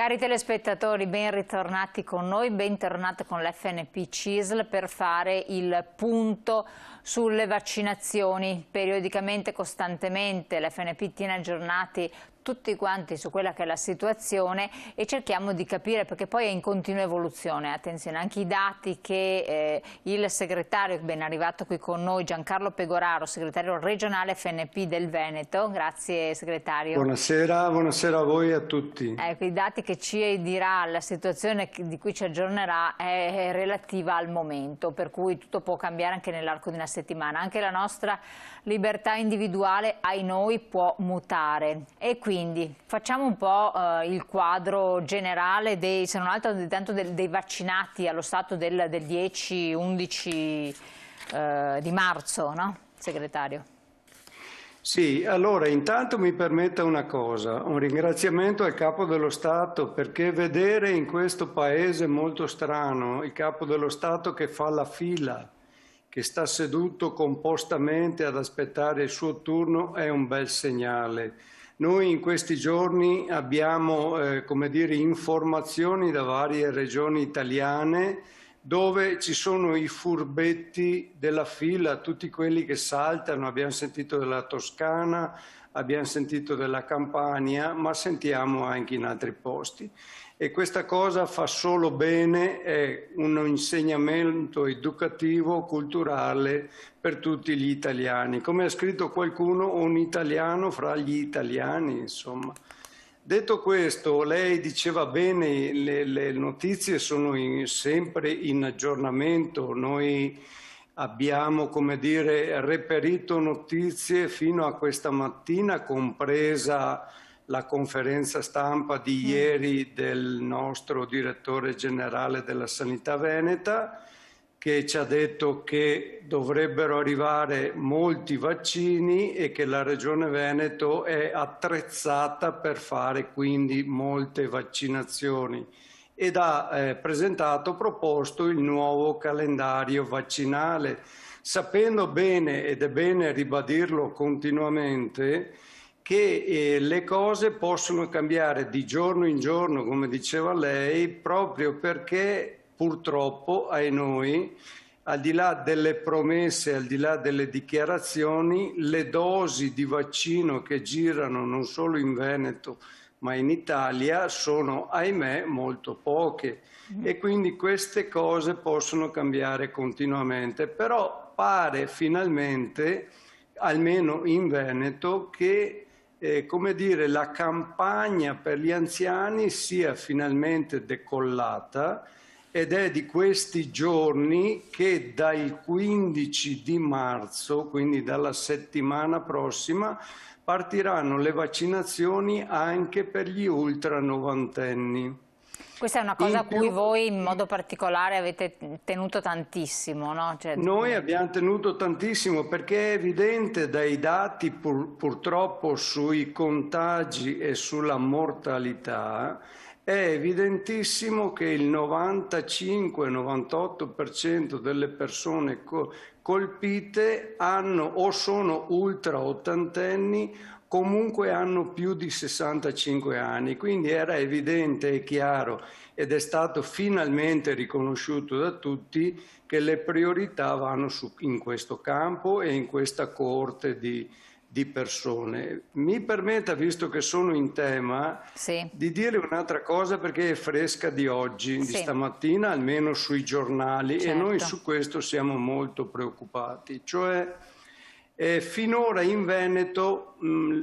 Cari telespettatori, ben ritornati con noi, bentornati con l'FNP CISL per fare il punto sulle vaccinazioni. Periodicamente, costantemente, l'FNP tiene aggiornati tutti quanti su quella che è la situazione e cerchiamo di capire, perché poi è in continua evoluzione. Attenzione, anche i dati che il segretario, ben arrivato qui con noi, Giancarlo Pegoraro, segretario regionale FNP del Veneto. Grazie segretario. Buonasera, buonasera a voi e a tutti. Ecco, i dati che ci dirà, la situazione di cui ci aggiornerà è relativa al momento, per cui tutto può cambiare anche nell'arco di una settimana. Anche la nostra libertà individuale, ai noi, può mutare. E quindi facciamo un po' il quadro generale se non altro tanto dei vaccinati allo stato del 10-11 di marzo, no, segretario? Sì, allora intanto mi permetta una cosa, un ringraziamento al Capo dello Stato, perché vedere in questo paese molto strano il Capo dello Stato che fa la fila, che sta seduto compostamente ad aspettare il suo turno, è un bel segnale. Noi in questi giorni abbiamo, come dire, informazioni da varie regioni italiane dove ci sono i furbetti della fila, tutti quelli che saltano. Abbiamo sentito della Toscana, abbiamo sentito della Campania, ma sentiamo anche in altri posti. E questa cosa fa solo bene, è un insegnamento educativo, culturale per tutti gli italiani. Come ha scritto qualcuno, un italiano fra gli italiani, insomma. Detto questo, lei diceva bene, le notizie sono sempre in aggiornamento. Noi abbiamo, come dire, reperito notizie fino a questa mattina, compresa la conferenza stampa di ieri del nostro direttore generale della Sanità Veneta, che ci ha detto che dovrebbero arrivare molti vaccini e che la Regione Veneto è attrezzata per fare quindi molte vaccinazioni, ed ha proposto il nuovo calendario vaccinale, sapendo bene, ed è bene ribadirlo continuamente, che le cose possono cambiare di giorno in giorno, come diceva lei, proprio perché purtroppo, ai noi, al di là delle promesse, al di là delle dichiarazioni, le dosi di vaccino che girano non solo in Veneto ma in Italia sono, ahimè, molto poche. E quindi queste cose possono cambiare continuamente. Però pare finalmente, almeno in Veneto, che come dire, la campagna per gli anziani sia finalmente decollata, ed è di questi giorni che dal 15 di marzo, quindi dalla settimana prossima, partiranno le vaccinazioni anche per gli ultra novantenni. Questa è una cosa a cui voi in modo particolare avete tenuto tantissimo, no? Noi abbiamo tenuto tantissimo perché è evidente dai dati purtroppo sui contagi e sulla mortalità, è evidentissimo che il 95-98% delle persone colpite hanno o sono ultra ottantenni, comunque hanno più di 65 anni, quindi era evidente e chiaro, ed è stato finalmente riconosciuto da tutti, che le priorità vanno in questo campo e in questa coorte di persone. Mi permetta, visto che sono in tema, sì, di dire un'altra cosa, perché è fresca di oggi, sì, di stamattina, almeno sui giornali, certo. E noi su questo siamo molto preoccupati. Cioè, finora in Veneto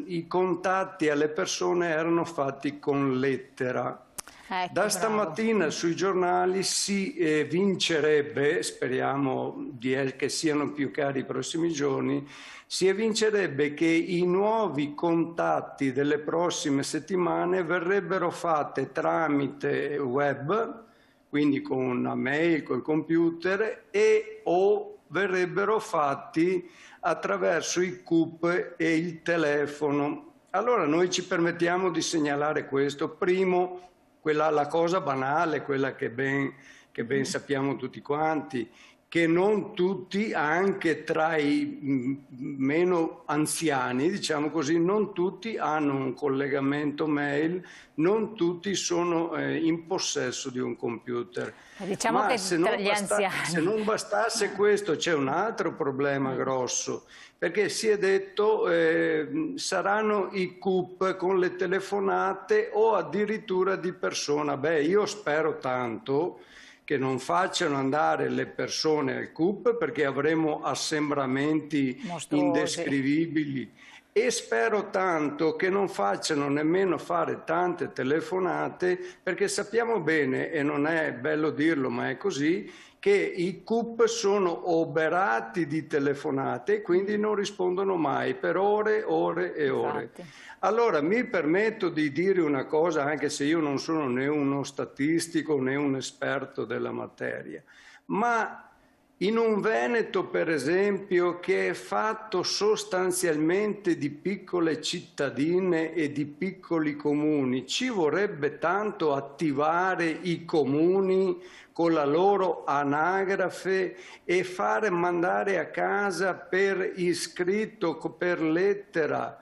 i contatti alle persone erano fatti con lettera. Ecco, Da stamattina sui giornali si vincerebbe, speriamo che siano più chiari i prossimi giorni, si evincerebbe che i nuovi contatti delle prossime settimane verrebbero fatte tramite web, quindi con una mail, col computer, o verrebbero fatti attraverso i CUP e il telefono. Allora noi ci permettiamo di segnalare questo. Primo, la cosa banale, quella che ben sappiamo tutti quanti, che non tutti, anche tra i meno anziani, diciamo così, non tutti hanno un collegamento mail, non tutti sono in possesso di un computer. Diciamo Ma che se tra gli anziani... se non bastasse questo, c'è un altro problema grosso, perché si è detto saranno i CUP con le telefonate o addirittura di persona. Beh, io spero tanto che non facciano andare le persone al CUP, perché avremo assembramenti mostruosi, indescrivibili, e spero tanto che non facciano nemmeno fare tante telefonate, perché sappiamo bene, e non è bello dirlo ma è così, che i CUP sono oberati di telefonate e quindi non rispondono mai per ore, ore e ore. infatti. Allora mi permetto di dire una cosa, anche se io non sono né uno statistico né un esperto della materia, ma in un Veneto, per esempio, che è fatto sostanzialmente di piccole cittadine e di piccoli comuni, ci vorrebbe tanto attivare i comuni con la loro anagrafe e fare mandare a casa per iscritto, per lettera,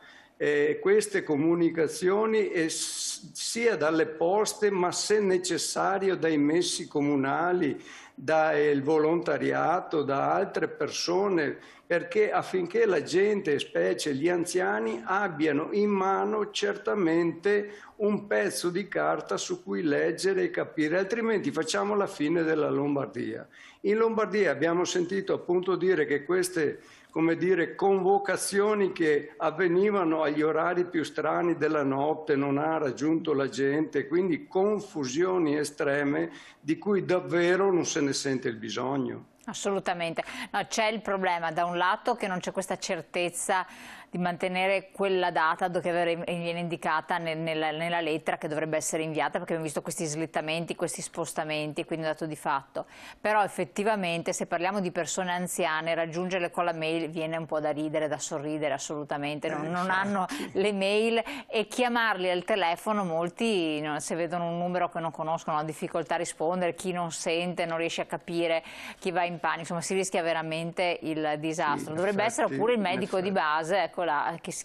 queste comunicazioni, sia dalle poste, ma se necessario dai messi comunali, dal volontariato, da altre persone, perché affinché la gente, specie gli anziani, abbiano in mano certamente un pezzo di carta su cui leggere e capire, altrimenti facciamo la fine della Lombardia. In Lombardia abbiamo sentito appunto dire che queste, come dire, convocazioni che avvenivano agli orari più strani della notte non ha raggiunto la gente, quindi confusioni estreme di cui davvero non se ne sente il bisogno. Assolutamente, no, c'è il problema da un lato che non c'è questa certezza di mantenere quella data che viene indicata nella lettera che dovrebbe essere inviata, perché abbiamo visto questi slittamenti, questi spostamenti, quindi è un dato di fatto. Però effettivamente se parliamo di persone anziane, raggiungerle con la mail viene un po' da ridere, da sorridere, assolutamente, non hanno le mail, e chiamarli al telefono, molti se vedono un numero che non conoscono hanno difficoltà a rispondere, chi non sente non riesce a capire, chi va in panico, insomma si rischia veramente il disastro. Dovrebbe essere oppure il medico di base, ecco,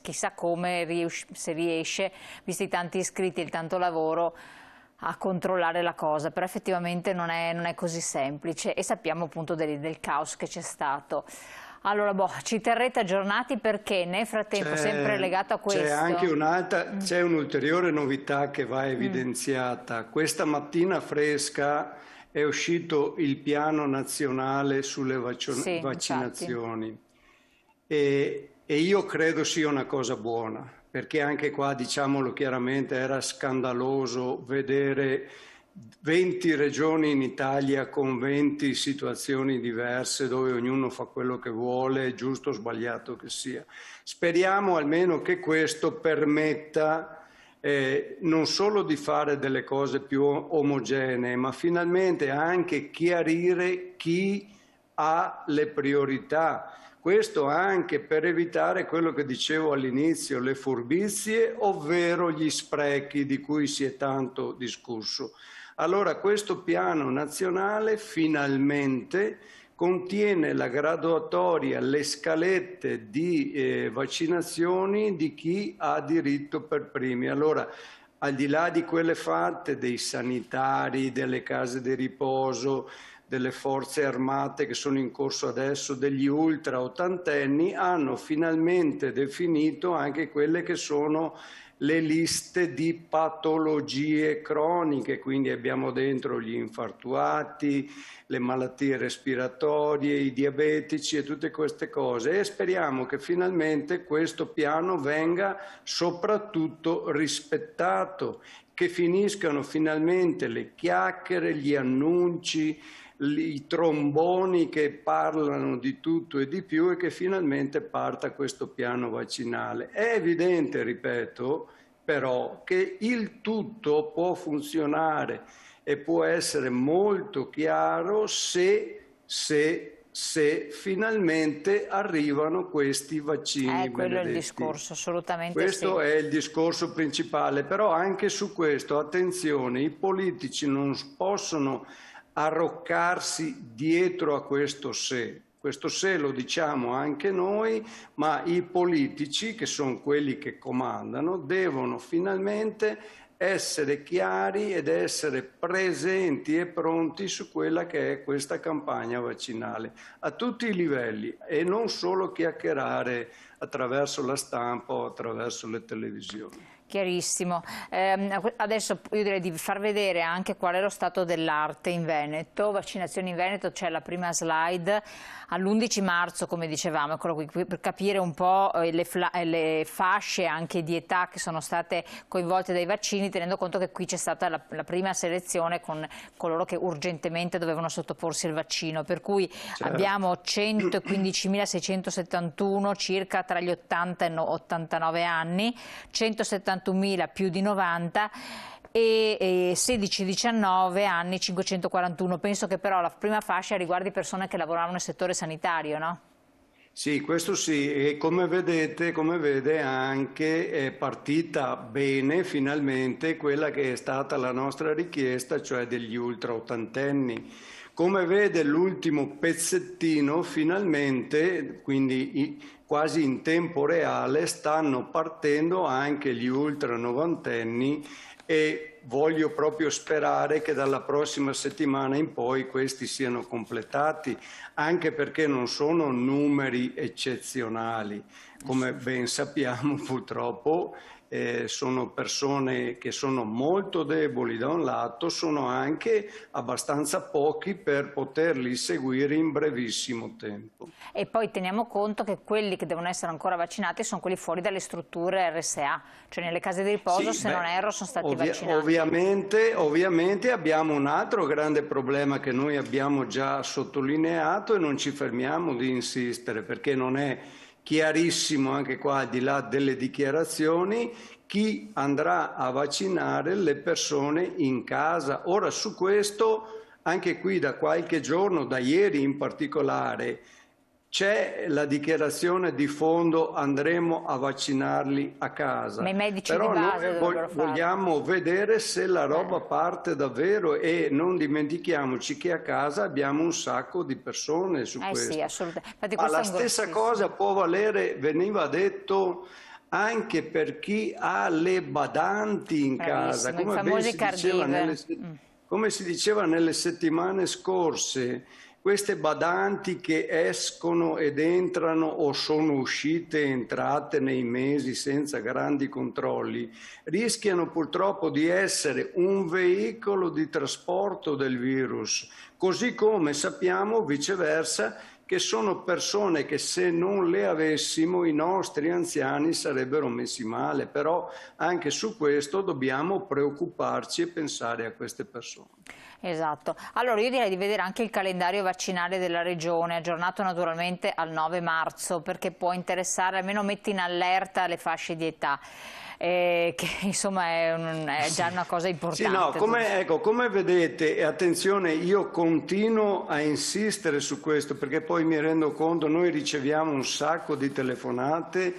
chissà come se riesce, visti i tanti iscritti e il tanto lavoro, a controllare la cosa, però effettivamente non è così semplice, e sappiamo appunto del caos che c'è stato. Allora, ci terrete aggiornati, perché nel frattempo, sempre legato a questo... C'è un'ulteriore novità che va evidenziata. Questa mattina fresca è uscito il piano nazionale sulle vaccinazioni. E io credo sia una cosa buona, perché anche qua, diciamolo chiaramente, era scandaloso vedere 20 regioni in Italia con 20 situazioni diverse, dove ognuno fa quello che vuole, giusto o sbagliato che sia. Speriamo almeno che questo permetta non solo di fare delle cose più omogenee, ma finalmente anche chiarire chi ha le priorità. Questo anche per evitare quello che dicevo all'inizio, le furbizie, ovvero gli sprechi di cui si è tanto discusso. Allora questo piano nazionale finalmente contiene la graduatoria, le scalette di vaccinazioni di chi ha diritto per primi. Allora, al di là di quelle fatte dei sanitari, delle case di riposo, delle forze armate che sono in corso adesso, degli ultra ottantenni, hanno finalmente definito anche quelle che sono le liste di patologie croniche, quindi abbiamo dentro gli infartuati, le malattie respiratorie, i diabetici e tutte queste cose, e speriamo che finalmente questo piano venga soprattutto rispettato, che finiscano finalmente le chiacchiere, gli annunci, i tromboni che parlano di tutto e di più, e che finalmente parta questo piano vaccinale. È evidente, ripeto, però, che il tutto può funzionare e può essere molto chiaro se finalmente arrivano questi vaccini quello benedetti. è il discorso, assolutamente. Questo è il discorso principale, però anche su questo, attenzione, i politici non possono arroccarsi dietro a questo se. Questo se lo diciamo anche noi, ma i politici, che sono quelli che comandano, devono finalmente essere chiari ed essere presenti e pronti su quella che è questa campagna vaccinale a tutti i livelli e non solo chiacchierare attraverso la stampa o attraverso le televisioni. Chiarissimo. Adesso io direi di far vedere anche qual è lo stato dell'arte in Veneto. Vaccinazioni in Veneto, c'è la prima slide. All'11 marzo, come dicevamo, eccolo qui, per capire un po' le fasce anche di età che sono state coinvolte dai vaccini, tenendo conto che qui c'è stata la prima selezione con coloro che urgentemente dovevano sottoporsi al vaccino, per cui abbiamo 115.671 circa tra gli 80 e 89 anni, 171.000 più di 90 e 16-19 anni 541. Penso che però la prima fascia riguardi persone che lavoravano nel settore sanitario, no? Sì, questo sì, e come vede anche è partita bene finalmente quella che è stata la nostra richiesta, cioè degli ultra ottantenni. Come vede l'ultimo pezzettino finalmente, quindi quasi in tempo reale, stanno partendo anche gli ultra novantenni e voglio proprio sperare che dalla prossima settimana in poi questi siano completati, anche perché non sono numeri eccezionali. Come ben sappiamo purtroppo sono persone che sono molto deboli da un lato, sono anche abbastanza pochi per poterli seguire in brevissimo tempo. E poi teniamo conto che quelli che devono essere ancora vaccinati sono quelli fuori dalle strutture RSA, cioè nelle case di riposo, se non erro, sono stati vaccinati. Ovviamente abbiamo un altro grande problema che noi abbiamo già sottolineato e non ci fermiamo di insistere, perché non è chiarissimo anche qua, al di là delle dichiarazioni, chi andrà a vaccinare le persone in casa. Ora su questo, anche qui da qualche giorno, da ieri in particolare, c'è la dichiarazione di fondo: andremo a vaccinarli a casa. Ma i medici però di base noi vogliamo vedere se la roba parte davvero e non dimentichiamoci che a casa abbiamo un sacco di persone su questo. Sì, assolutamente. Infatti, ma la stessa cosa può valere, veniva detto, anche per chi ha le badanti in casa, come si diceva nelle settimane scorse. Queste badanti che escono ed entrano o sono uscite e entrate nei mesi senza grandi controlli rischiano purtroppo di essere un veicolo di trasporto del virus, così come sappiamo viceversa che sono persone che se non le avessimo i nostri anziani sarebbero messi male, però anche su questo dobbiamo preoccuparci e pensare a queste persone. Esatto. Allora io direi di vedere anche il calendario vaccinale della regione, aggiornato naturalmente al 9 marzo, perché può interessare, almeno mette in allerta le fasce di età. Che insomma è già una cosa importante. Sì, no, come vedete, e attenzione, io continuo a insistere su questo perché poi mi rendo conto, noi riceviamo un sacco di telefonate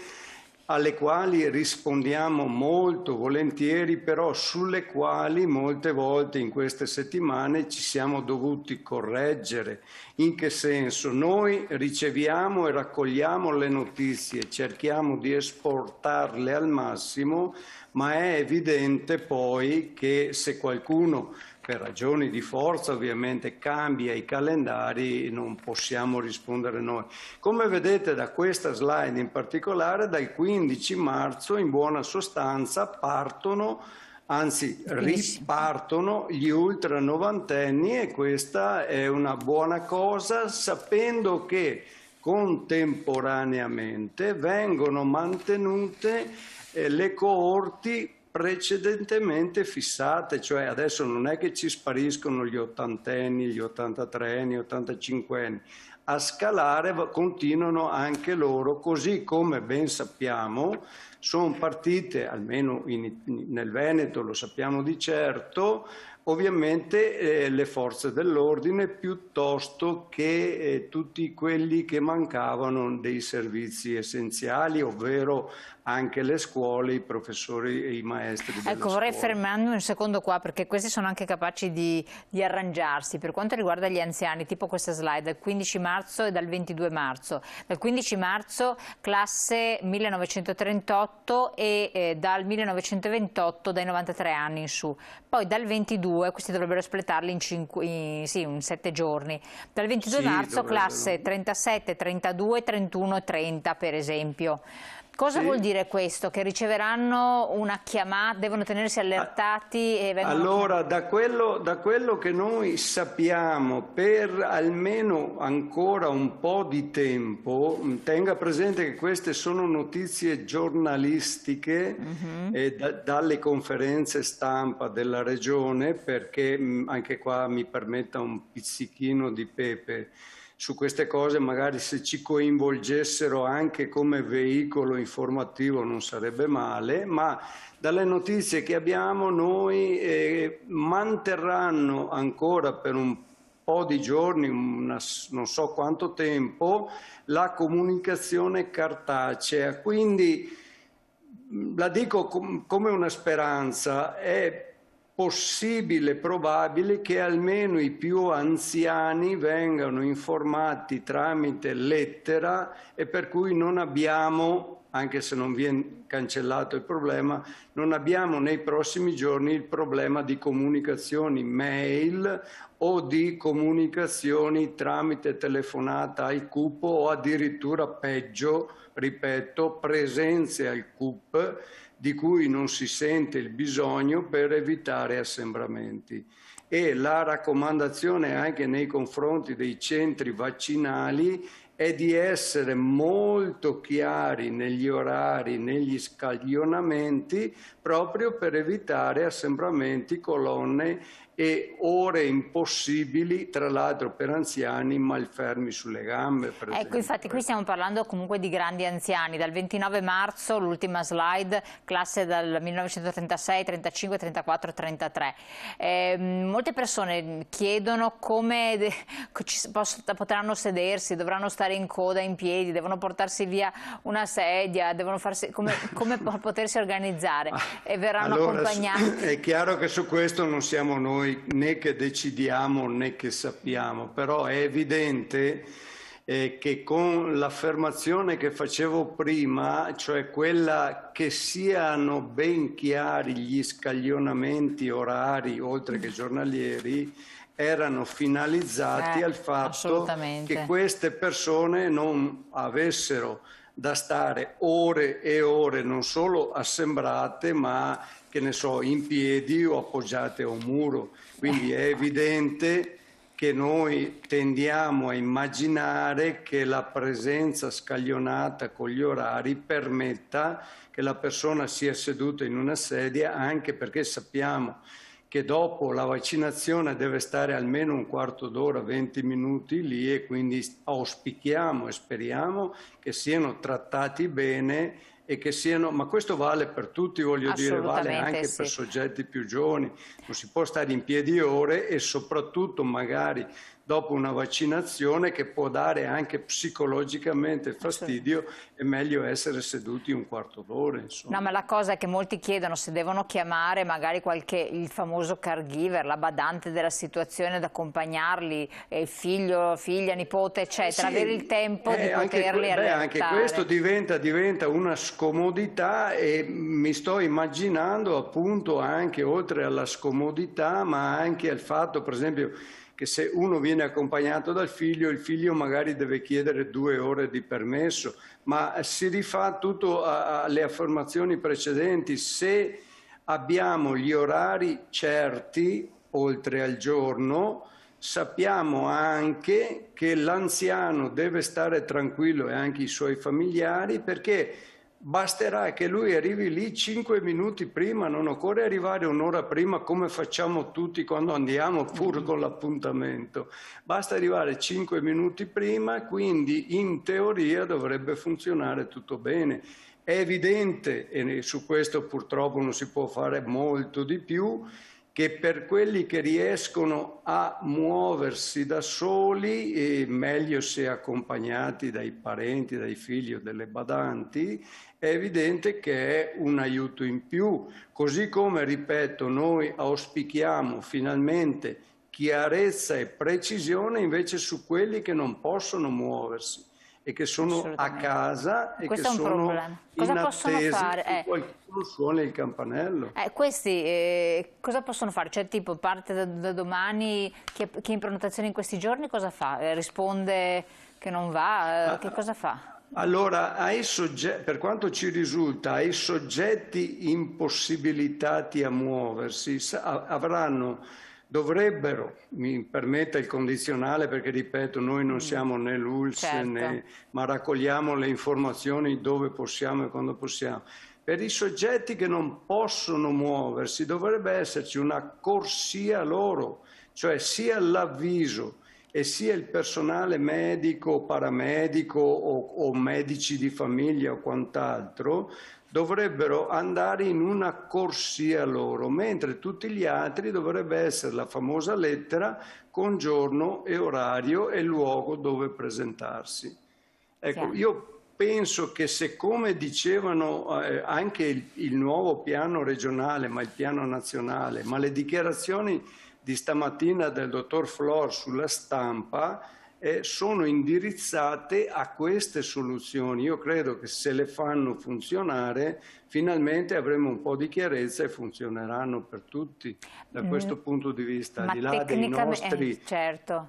alle quali rispondiamo molto volentieri, però sulle quali molte volte in queste settimane ci siamo dovuti correggere. In che senso? Noi riceviamo e raccogliamo le notizie, cerchiamo di esportarle al massimo, ma è evidente poi che se qualcuno, per ragioni di forza ovviamente, cambia i calendari, non possiamo rispondere noi. Come vedete da questa slide in particolare, dal 15 marzo in buona sostanza partono, anzi ripartono gli ultra novantenni, e questa è una buona cosa, sapendo che contemporaneamente vengono mantenute le coorti precedentemente fissate, cioè adesso non è che ci spariscono gli ottantenni, gli 83enni, gli 85enni, a scalare continuano anche loro, così come ben sappiamo sono partite, almeno nel Veneto lo sappiamo di certo, ovviamente le forze dell'ordine piuttosto che tutti quelli che mancavano dei servizi essenziali, ovvero anche le scuole, i professori e i maestri della Ecco, vorrei scuola. fermarmi un secondo qua, perché questi sono anche capaci di arrangiarsi. Per quanto riguarda gli anziani, tipo questa slide, dal 15 marzo e dal 22 marzo. Dal 15 marzo classe 1938 e dal 1928 dai 93 anni in su. Poi dal 22, questi dovrebbero espletarli in 7 giorni. Dal 22 marzo classe 37, 32, 31 e 30 per esempio. Cosa vuol dire questo? Che riceveranno una chiamata, devono tenersi allertati e vengono... Allora, da quello che noi sappiamo, per almeno ancora un po' di tempo, tenga presente che queste sono notizie giornalistiche dalle conferenze stampa della regione, perché anche qua mi permetta un pizzichino di pepe. Su queste cose magari se ci coinvolgessero anche come veicolo informativo non sarebbe male, ma dalle notizie che abbiamo noi manterranno ancora per un po' di giorni, non so quanto tempo, la comunicazione cartacea. Quindi la dico come una speranza, è possibile, probabile che almeno i più anziani vengano informati tramite lettera e per cui non abbiamo, anche se non viene cancellato il problema, non abbiamo nei prossimi giorni il problema di comunicazioni mail o di comunicazioni tramite telefonata al CUP o addirittura peggio, ripeto, presenze al CUP di cui non si sente il bisogno per evitare assembramenti. E la raccomandazione anche nei confronti dei centri vaccinali è di essere molto chiari negli orari, negli scaglionamenti, proprio per evitare assembramenti, colonne e ore impossibili, tra l'altro per anziani malfermi sulle gambe. Per ecco, infatti qui stiamo parlando comunque di grandi anziani. Dal 29 marzo, l'ultima slide, classe dal 1936, 35, 34, 33. Molte persone chiedono come potranno sedersi, dovranno stare in coda in piedi, devono portarsi via una sedia, devono farsi, come potersi organizzare e verranno accompagnati. È chiaro che su questo non siamo noi né che decidiamo né che sappiamo, però è evidente che con l'affermazione che facevo prima, cioè quella che siano ben chiari gli scaglionamenti orari oltre che giornalieri, erano finalizzati al fatto che queste persone non avessero da stare ore e ore non solo assembrate, ma che ne so, in piedi o appoggiate a un muro. Quindi è evidente che noi tendiamo a immaginare che la presenza scaglionata con gli orari permetta che la persona sia seduta in una sedia, anche perché sappiamo che dopo la vaccinazione deve stare almeno un quarto d'ora, 20 minuti lì, e quindi auspichiamo e speriamo che siano trattati bene e che siano, ma questo vale per tutti, voglio dire, vale anche per soggetti più giovani, non si può stare in piedi ore e soprattutto magari dopo una vaccinazione che può dare anche psicologicamente fastidio, è meglio essere seduti un quarto d'ora, insomma. No, ma la cosa è che molti chiedono se devono chiamare magari il famoso caregiver, la badante della situazione ad accompagnarli, figlio, figlia, nipote, eccetera, avere il tempo di poterli allertare. Anche questo diventa una scomodità e mi sto immaginando appunto anche oltre alla scomodità, ma anche al fatto, per esempio, che se uno viene accompagnato dal figlio, il figlio magari deve chiedere 2 ore di permesso, ma si rifà tutto alle affermazioni precedenti. Se abbiamo gli orari certi, oltre al giorno, sappiamo anche che l'anziano deve stare tranquillo e anche i suoi familiari, perché basterà che lui arrivi lì 5 minuti prima, non occorre arrivare un'ora prima come facciamo tutti quando andiamo pur con l'appuntamento. Basta arrivare 5 minuti prima, quindi in teoria dovrebbe funzionare tutto bene. È evidente, e su questo purtroppo non si può fare molto di più, che per quelli che riescono a muoversi da soli, e meglio se accompagnati dai parenti, dai figli o delle badanti, è evidente che è un aiuto in più. Così come, ripeto, noi auspichiamo finalmente chiarezza e precisione invece su quelli che non possono muoversi e che sono a casa e questo che è un sono problema. in Cosa possono attesa fare? che qualcuno suoni il campanello. Questi cosa possono fare? Cioè tipo parte da domani, chi è in prenotazione in questi giorni cosa fa? Risponde che non va? Che cosa fa? Allora, per quanto ci risulta, ai soggetti impossibilitati a muoversi dovrebbero, mi permetta il condizionale perché ripeto, noi non siamo né l'ULSS, Certo. ma raccogliamo le informazioni dove possiamo e quando possiamo. Per i soggetti che non possono muoversi dovrebbe esserci una corsia loro, cioè sia l'avviso e sia il personale medico, paramedico o medici di famiglia o quant'altro dovrebbero andare in una corsia loro, mentre tutti gli altri dovrebbe essere la famosa lettera con giorno e orario e luogo dove presentarsi. Ecco, io penso che se, come dicevano anche il nuovo piano regionale, ma il piano nazionale, ma le dichiarazioni di stamattina del dottor Flor sulla stampa sono indirizzate a queste soluzioni. Io credo che se le fanno funzionare finalmente avremo un po' di chiarezza e funzioneranno per tutti da questo punto di vista, al di là dei nostri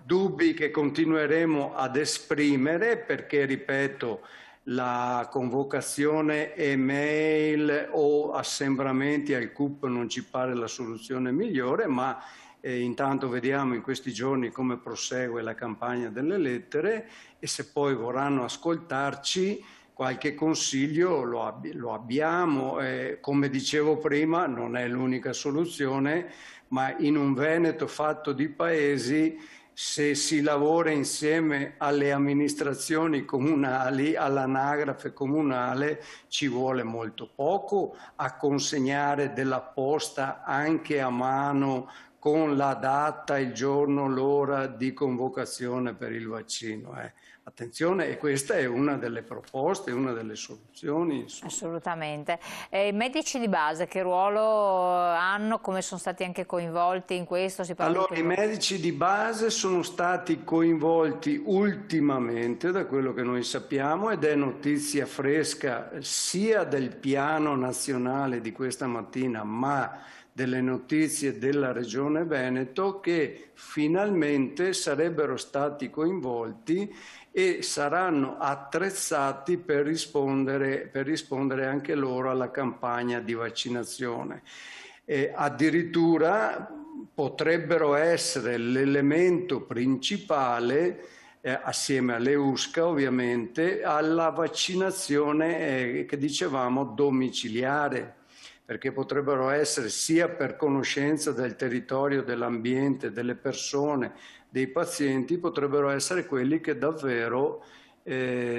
dubbi che continueremo ad esprimere, perché ripeto, la convocazione email o assembramenti al CUP non ci pare la soluzione migliore, ma intanto vediamo in questi giorni come prosegue la campagna delle lettere e se poi vorranno ascoltarci qualche consiglio lo abbiamo. Come dicevo prima, non è l'unica soluzione, ma in un Veneto fatto di paesi, se si lavora insieme alle amministrazioni comunali, all'anagrafe comunale, ci vuole molto poco a consegnare della posta anche a mano con la data, il giorno, l'ora di convocazione per il vaccino. Attenzione, e questa è una delle proposte, una delle soluzioni. Insomma. Assolutamente. I medici di base che ruolo hanno? Come sono stati anche coinvolti in questo? Allora, i medici di base sono stati coinvolti ultimamente, da quello che noi sappiamo, ed è notizia fresca sia del piano nazionale di questa mattina, ma delle notizie della Regione Veneto, che finalmente sarebbero stati coinvolti e saranno attrezzati per rispondere anche loro alla campagna di vaccinazione. Addirittura potrebbero essere l'elemento principale, assieme alle USCA ovviamente, alla vaccinazione che dicevamo domiciliare, perché potrebbero essere sia per conoscenza del territorio, dell'ambiente, delle persone, dei pazienti, potrebbero essere quelli che davvero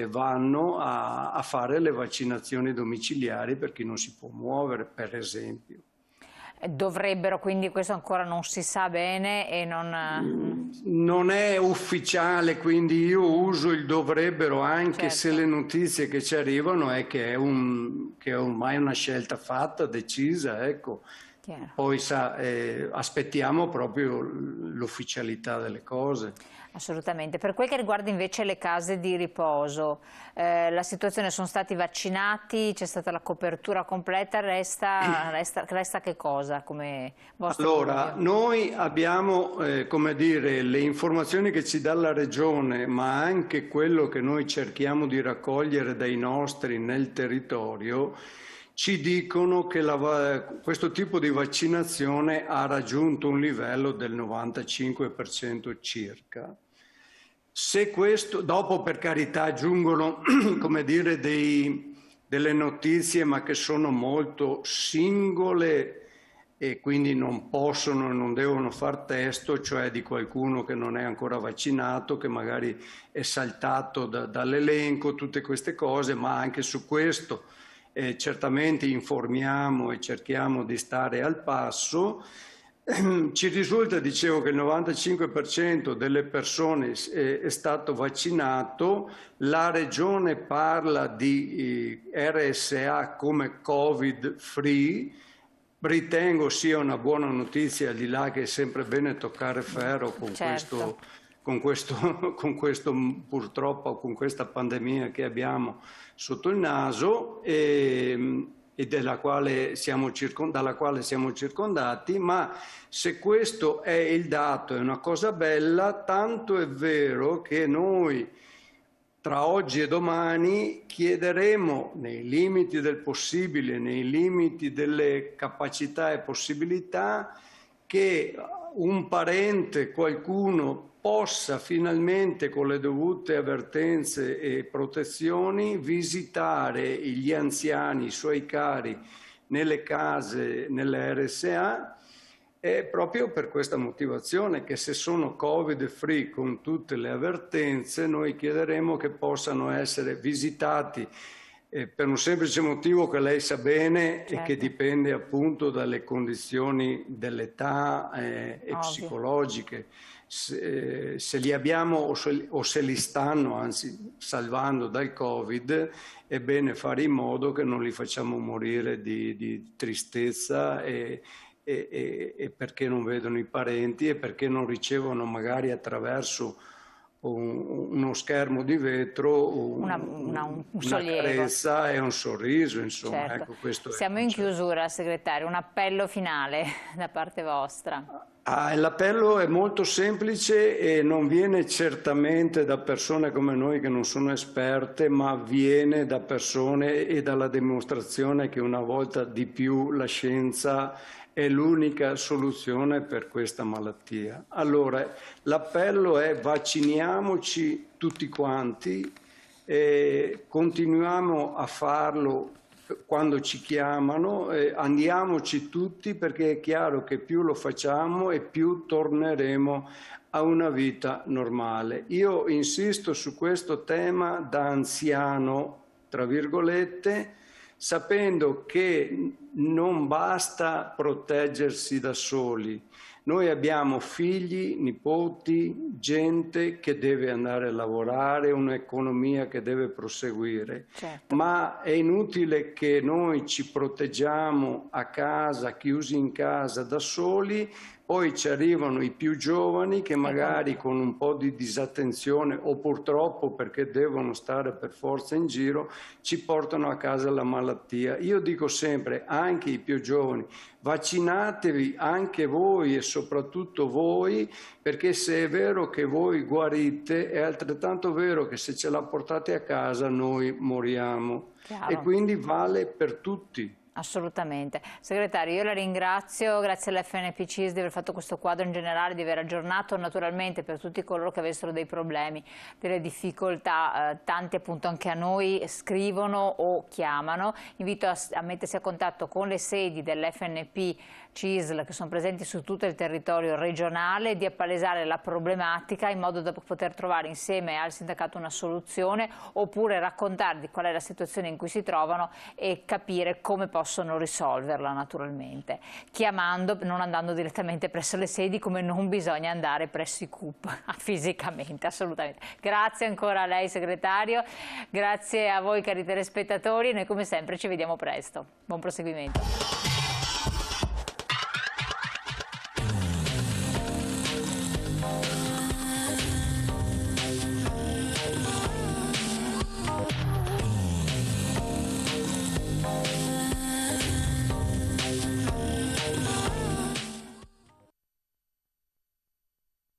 vanno a fare le vaccinazioni domiciliari per chi non si può muovere, per esempio. Dovrebbero, quindi questo ancora non si sa bene e non è ufficiale, quindi io uso il dovrebbero, anche se le notizie che ci arrivano è che è ormai una scelta fatta, decisa, ecco. Poi aspettiamo proprio l'ufficialità delle cose. Assolutamente. Per quel che riguarda invece le case di riposo, la situazione, sono stati vaccinati, c'è stata la copertura completa, resta che cosa come vostro Allora, noi abbiamo, come dire, le informazioni che ci dà la Regione, ma anche quello che noi cerchiamo di raccogliere dai nostri nel territorio, ci dicono che questo tipo di vaccinazione ha raggiunto un livello del 95% circa. Se questo, dopo per carità aggiungono, come dire, delle notizie, ma che sono molto singole e quindi non possono e non devono far testo, cioè di qualcuno che non è ancora vaccinato, che magari è saltato dall'elenco, tutte queste cose, ma anche su questo certamente informiamo e cerchiamo di stare al passo. Ci risulta, dicevo, che il 95% delle persone è stato vaccinato, la regione parla di RSA come Covid free, ritengo sia una buona notizia, al di là che è sempre bene toccare ferro con Certo. con questo purtroppo, con questa pandemia che abbiamo sotto il naso e dalla quale siamo circondati, ma se questo è il dato, è una cosa bella, tanto è vero che noi tra oggi e domani chiederemo, nei limiti del possibile, nei limiti delle capacità e possibilità, che un parente, qualcuno, possa finalmente, con le dovute avvertenze e protezioni, visitare gli anziani, i suoi cari, nelle case, nelle RSA, è proprio per questa motivazione che se sono Covid free con tutte le avvertenze, noi chiederemo che possano essere visitati per un semplice motivo che lei sa bene e che dipende appunto dalle condizioni dell'età e psicologiche. Se li abbiamo o se li stanno anzi salvando dal Covid, è bene fare in modo che non li facciamo morire di tristezza e perché non vedono i parenti e perché non ricevono magari attraverso uno schermo di vetro un una carezza e un sorriso, insomma. Certo. Ecco, questo Siamo in chiusura, segretario, un appello finale da parte vostra. L'appello è molto semplice e non viene certamente da persone come noi che non sono esperte, ma viene da persone e dalla dimostrazione che una volta di più la scienza è l'unica soluzione per questa malattia. Allora, l'appello è vacciniamoci tutti quanti e continuiamo a farlo quando ci chiamano, andiamoci tutti perché è chiaro che più lo facciamo e più torneremo a una vita normale. Io insisto su questo tema da anziano, tra virgolette, sapendo che non basta proteggersi da soli. Noi abbiamo figli, nipoti, gente che deve andare a lavorare, un'economia che deve proseguire, ma è inutile che noi ci proteggiamo a casa, chiusi in casa da soli, poi ci arrivano i più giovani che magari con un po' di disattenzione o purtroppo perché devono stare per forza in giro ci portano a casa la malattia. Io dico sempre, anche i più giovani, vaccinatevi anche voi e soprattutto voi, perché se è vero che voi guarite è altrettanto vero che se ce la portate a casa noi moriamo. E quindi vale per tutti. Assolutamente. Segretario, io la ringrazio, grazie all'FNPCIS di aver fatto questo quadro in generale, di aver aggiornato naturalmente per tutti coloro che avessero dei problemi, delle difficoltà, tanti appunto anche a noi scrivono o chiamano. Invito a mettersi a contatto con le sedi dell'FNP CISL che sono presenti su tutto il territorio regionale, di appalesare la problematica in modo da poter trovare insieme al sindacato una soluzione oppure raccontarvi qual è la situazione in cui si trovano e capire come possono risolverla naturalmente, chiamando, non andando direttamente presso le sedi come non bisogna andare presso i CUP fisicamente, assolutamente. Grazie ancora a lei segretario, grazie a voi cari telespettatori, noi come sempre ci vediamo presto. Buon proseguimento.